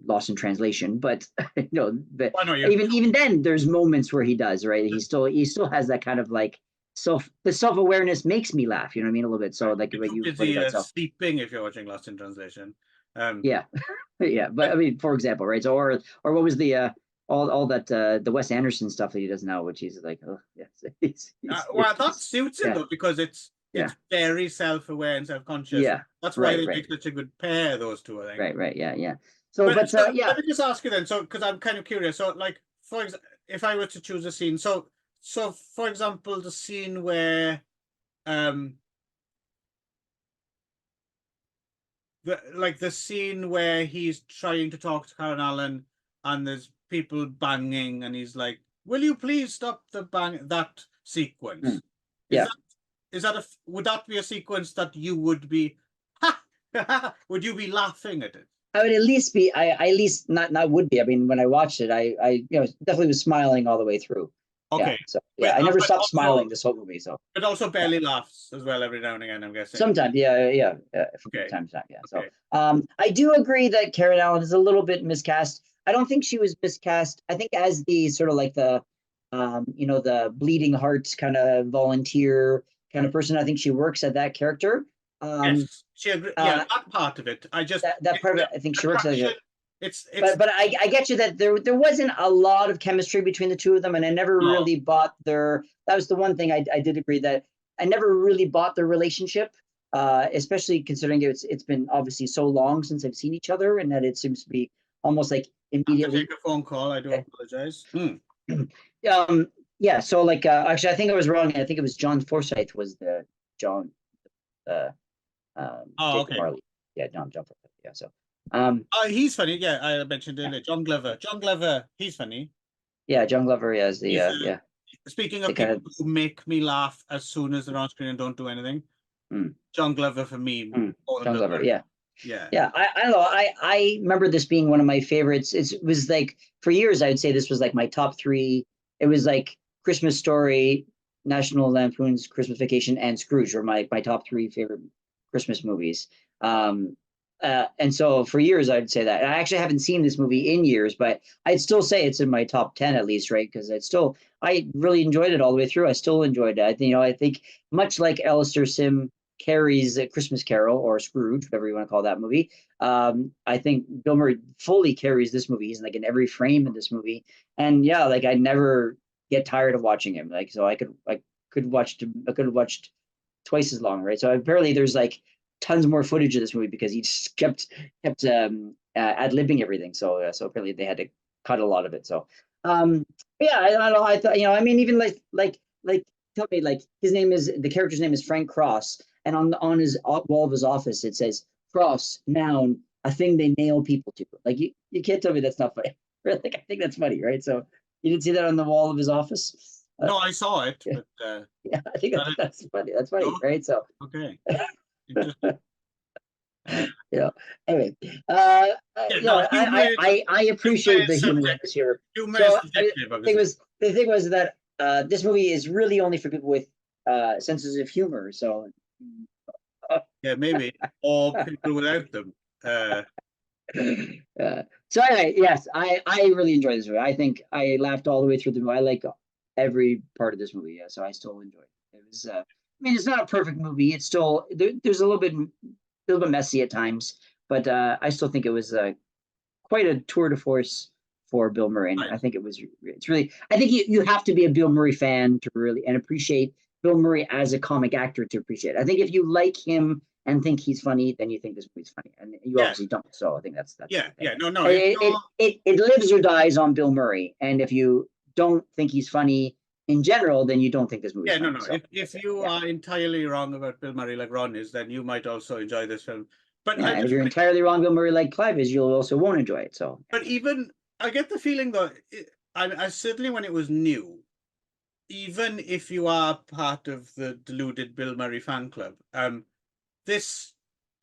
Lost in Translation, but but I know you. even then, there's moments where he does, right? He still has that kind of like the self awareness makes me laugh. You know what I mean? A little bit. So like You're what too you pointed busy out. So sleeping if you're watching Lost in Translation. yeah, yeah, but But I mean, for example, right? So, or what was the all that the Wes Anderson stuff that he does now, which he's like, oh yes, well, that he's suits him yeah, though because yeah, it's very self-aware and self-conscious. yeah, That's why right, they right, make such a good pair, those two, I think. right, yeah, yeah. So, But but so yeah, let me just ask you then, so because I'm kind of curious. So, like, for example, if I were to choose a scene, so for example, the scene where um the scene where he's trying to talk to Karen Allen and there's people banging and he's like, "Will you please stop the bang?" That sequence. Mm. Is Yeah. that would that be a sequence that you would be would you be laughing at it? I would at least be. I at least not would be. I mean, when I watched it, I definitely was smiling all the way through. Yeah. Okay. So yeah, I never But stopped also, smiling this whole movie. So but also yeah. barely laughs as well every now and again, I'm guessing. Sometimes, yeah, from Okay. time to time, yeah. Okay. So, I do agree that Karen Allen is a little bit miscast. I don't think she was miscast. I think as the sort of like the, the bleeding heart kind of volunteer kind of person, I think she works at that character. Yes, she agree. Yeah, that part of it. I just that part of it, I think she works at it. It's but I get you that there wasn't a lot of chemistry between the two of them, and I never really bought their. That was the one thing I did agree that I never really bought their relationship, especially considering it's been obviously so long since I've seen each other, and that it seems to be almost like immediately. Take a phone call. I do apologize. Yeah. So like, actually, I think I was wrong. I think it was John Forsythe was the John. Jacob Okay. Marley. Yeah, John Forsythe. Yeah. So. He's funny. Yeah, I mentioned earlier. John Glover. John Glover. He's funny. Yeah, John Glover. Yeah, is the yeah. Speaking of people who make me laugh as soon as they're on screen and don't do anything, John Glover for me. John Glover. Yeah. Yeah. I don't know. I remember this being one of my favorites. It was like for years I would say this was like my top 3. It was like Christmas Story, National Lampoon's Christmas Vacation, and Scrooge were my top 3 favorite Christmas movies. And so for years I'd say that. And I actually haven't seen this movie in years, but I'd still say it's in my top 10 at least, right? Because I really enjoyed it all the way through. I still enjoyed it. I think much like Alistair Sim carries A Christmas Carol or Scrooge, whatever you want to call that movie. I think Bill Murray fully carries this movie. He's like in every frame in this movie, and yeah, like I never get tired of watching him. Like so, I could have watched twice as long, right? So apparently, there's like tons more footage of this movie because he just kept ad-libbing everything. So apparently they had to cut a lot of it. So yeah, I don't know. I thought I mean even like tell me like the character's name is Frank Cross. And on his wall of his office, it says cross, noun, a thing they nail people to. Like you can't tell me that's not funny. Like I think that's funny, right? So you didn't see that on the wall of his office? No, I saw it. Yeah, but, yeah I think that's funny. That's funny, right? So okay. Yeah. Anyway, I appreciate the humor here. Humor so the thing was that this movie is really only for people with senses of humor. So yeah, maybe or people without them. So anyway, yes, I really enjoy this movie. I think I laughed all the way through the movie. I like every part of this movie. Yeah, so I still enjoy it. It was. I mean, it's not a perfect movie. It's still there's a little bit messy at times, but I still think it was quite a tour de force for Bill Murray. And I think it's really. I think you have to be a Bill Murray fan to really and appreciate Bill Murray as a comic actor to appreciate it. I think if you like him and think he's funny, then you think this movie's funny, and you obviously don't. So I think that's no. It lives or dies on Bill Murray, and if you don't think he's funny in general, then you don't think this movie. No. So, if you are entirely wrong about Bill Murray, like Ron is, then you might also enjoy this film. But and if you're entirely wrong, Bill Murray, like Clive is, you'll also won't enjoy it. So, but even I get the feeling though, I certainly when it was new, even if you are part of the deluded Bill Murray fan club, I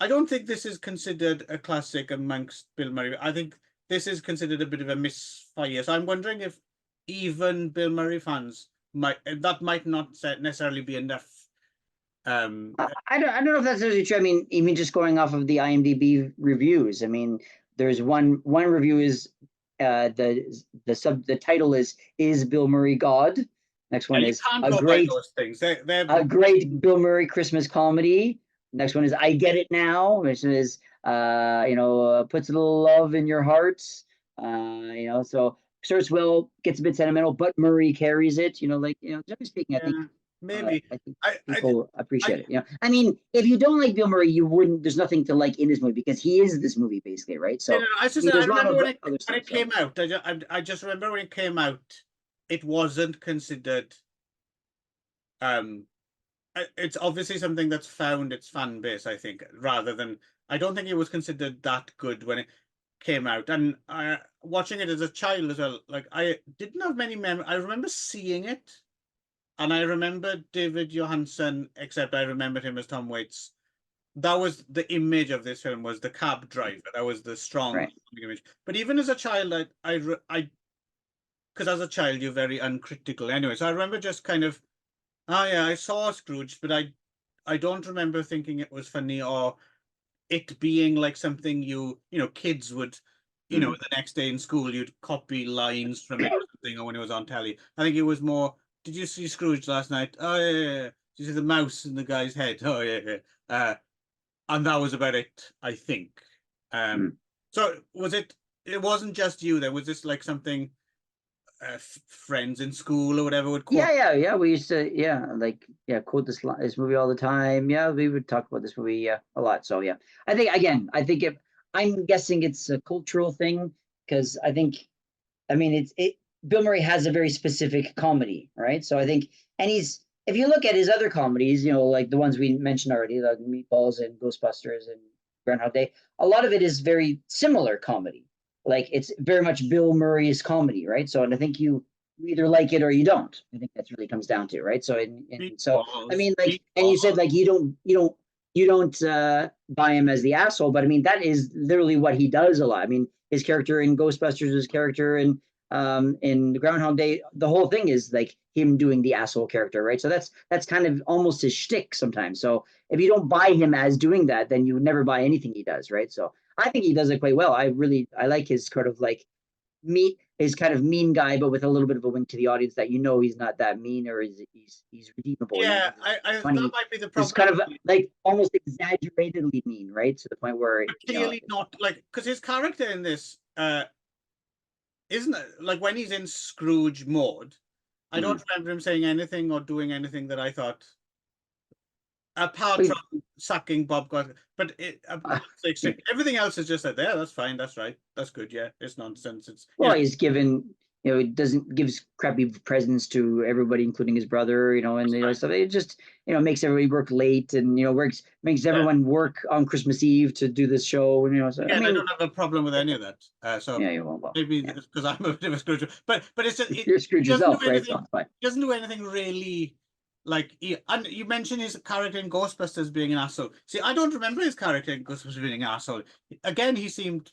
don't think this is considered a classic amongst Bill Murray. I think this is considered a bit of a misfire. So I'm wondering if even Bill Murray fans might not necessarily be enough. I don't know if that's necessarily true. I mean, even just going off of the IMDb reviews. I mean, there's one review is the title is Bill Murray God? Next one is a great Bill Murray Christmas comedy. Next one is I Get It Now, which is puts a little love in your hearts. So starts well, gets a bit sentimental, but Murray carries it. Generally speaking, I think maybe I think people appreciate it. I mean, if you don't like Bill Murray, you wouldn't. There's nothing to like in this movie because he is this movie basically, right? So I remember when it came out. I just remember when it came out, it wasn't considered it's obviously something that's found its fan base, I think, rather than I don't think it was considered that good when it came out. And watching it as a child as well, like I didn't have many memories. I remember seeing it, and I remember David Johansen, except I remembered him as Tom Waits. That was the image of this film, was the cab driver. That was the strong Right. image. But even as a child, because as a child you're very uncritical anyway. So I remember just kind of, oh yeah, I saw Scrooge, but I don't remember thinking it was funny or it being like something kids would, Mm. the next day in school you'd copy lines from it or something, or when it was on telly. I think it was more, did you see Scrooge last night? Oh yeah, yeah, yeah. Did you see the mouse in the guy's head? Oh yeah, yeah. And that was about it, I think. Mm. So it wasn't just you there, was this like something friends in school or whatever would quote? Yeah. We used to, quote this movie all the time. Yeah, we would talk about this movie a lot. So yeah, I think I'm guessing it's a cultural thing because I mean, Bill Murray has a very specific comedy, right? So I think, and if you look at his other comedies, like the ones we mentioned already, like Meatballs and Ghostbusters and Groundhog Day, a lot of it is very similar comedy. Like it's very much Bill Murray's comedy, right? So, and I think you either like it or you don't. I think that's really comes down to, right? So, I Meatballs, mean, like, and you said meatballs. like you don't buy him as the asshole, but I mean that is literally what he does a lot. I mean, his character in Ghostbusters, his character in the Groundhog Day, the whole thing is like him doing the asshole character, right? So that's kind of almost his shtick sometimes. So if you don't buy him as doing that, then you would never buy anything he does, right? So I think he does it quite well. I like his sort of like his kind of mean guy, but with a little bit of a wink to the audience that he's not that mean, or he's redeemable. Yeah, He's that funny. might be the He's problem. kind of like almost exaggeratedly mean, right? To the point where But clearly not like, because his character in this isn't it like when he's in Scrooge mode, I don't remember him saying anything or doing anything that I thought, apart mm. from sucking Bob Got. But everything else is just like, there, that's fine, that's right, that's good, yeah, it's nonsense. It's Well, he's given, he doesn't gives crappy presents to everybody, including his brother, and fine. stuff. It just, makes everybody work late and makes Yeah. everyone work on Christmas Eve to do this show. And so I Again, I mean, don't have a problem with any of that. So yeah, you won't. Well, maybe yeah, because I'm a bit of a Scrooge, but it's just, you're he screwed doesn't do yourself, right? So anything. it's fine. He doesn't do anything really. Like and you mentioned his character in Ghostbusters being an asshole. See, I don't remember his character in Ghostbusters being an asshole. Again, he seemed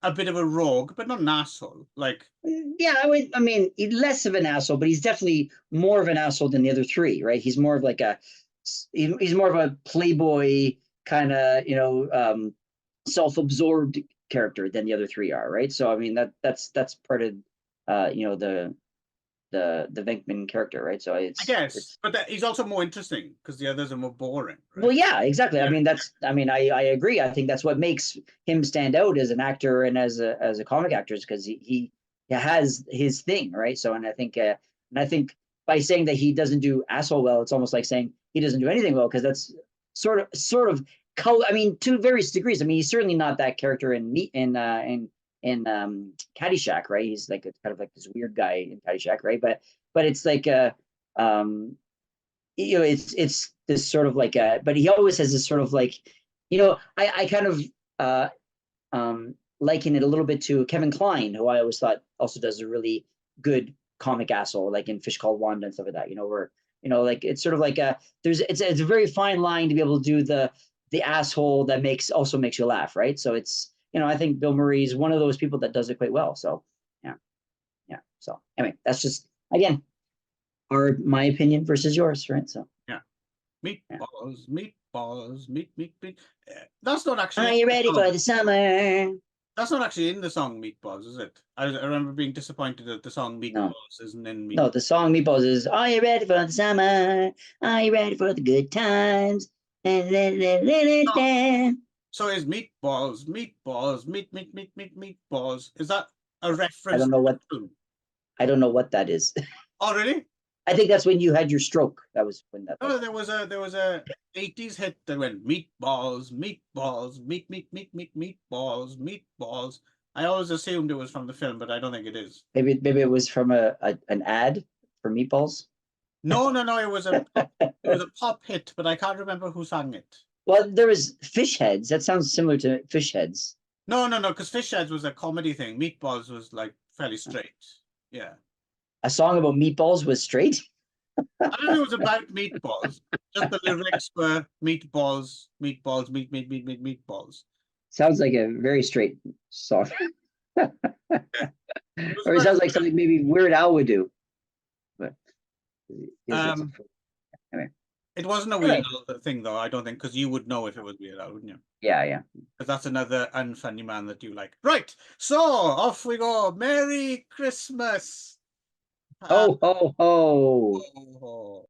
a bit of a rogue, but not an asshole. Like, Yeah, I mean, he's less of an asshole, but he's definitely more of an asshole than the other three, right? He's more of like he's more of a playboy kind of, self-absorbed character than the other three are, right? So I mean that's part of the Venkman character, right? So I it's guess, but he's also more interesting because the others are more boring, well, right? yeah, exactly. Yeah. I mean, I agree. I think that's what makes him stand out as an actor and as a comic actor is because he has his thing, right? So, and I think by saying that he doesn't do asshole well, it's almost like saying he doesn't do anything well because that's sort of I mean, to various degrees. I mean, he's certainly not that character in Caddyshack, right? He's like kind of like this weird guy in Caddyshack, right? But it's like um it's this sort of like but he always has this sort of like, I kind of liken it a little bit to Kevin Kline, who I always thought also does a really good comic asshole, like in Fish Called Wanda and stuff like that, where, like it's sort of like it's a very fine line to be able to do the asshole that also makes you laugh, right? So it's, I think Bill Murray is one of those people that does it quite well. So yeah. So anyway, that's just, again, my opinion versus yours, right? So Yeah. yeah. Meatballs, meat. That's not actually Are in you the ready song. for the summer? That's not actually in the song Meatballs, is it? I remember being disappointed that the song No, Meatballs isn't in no. Meatballs. The song Meatballs is "Are you ready for the summer? Are you ready for the good times?" So is meatballs. Is that a I reference don't to know the what film? I don't know what that is. Oh, really? I think that's when you had your stroke. That was when that. Oh, there was a 80s hit that went meatballs, meatballs. I always assumed it was from the film, but I don't think it is. Maybe it was from an ad for Meatballs. No, it was a pop hit, but I can't remember who sang it. Well, there was Fish Heads. That sounds similar to Fish Heads. No, because Fish Heads was a comedy thing. Meatballs was like fairly straight. Yeah. A song about meatballs was straight. I don't know if it was about meatballs. Just the lyrics were meatballs, meatballs. Sounds like a very straight song. Yeah. Or it sounds like something maybe Weird Al would do. But anyway. It wasn't a Weird Al thing, though, I don't think, because you would know if it was Weird Al, wouldn't you? Yeah. Because that's another unfunny man that you like. Right, so off we go. Merry Christmas. Ho, ho, ho. Ho, ho.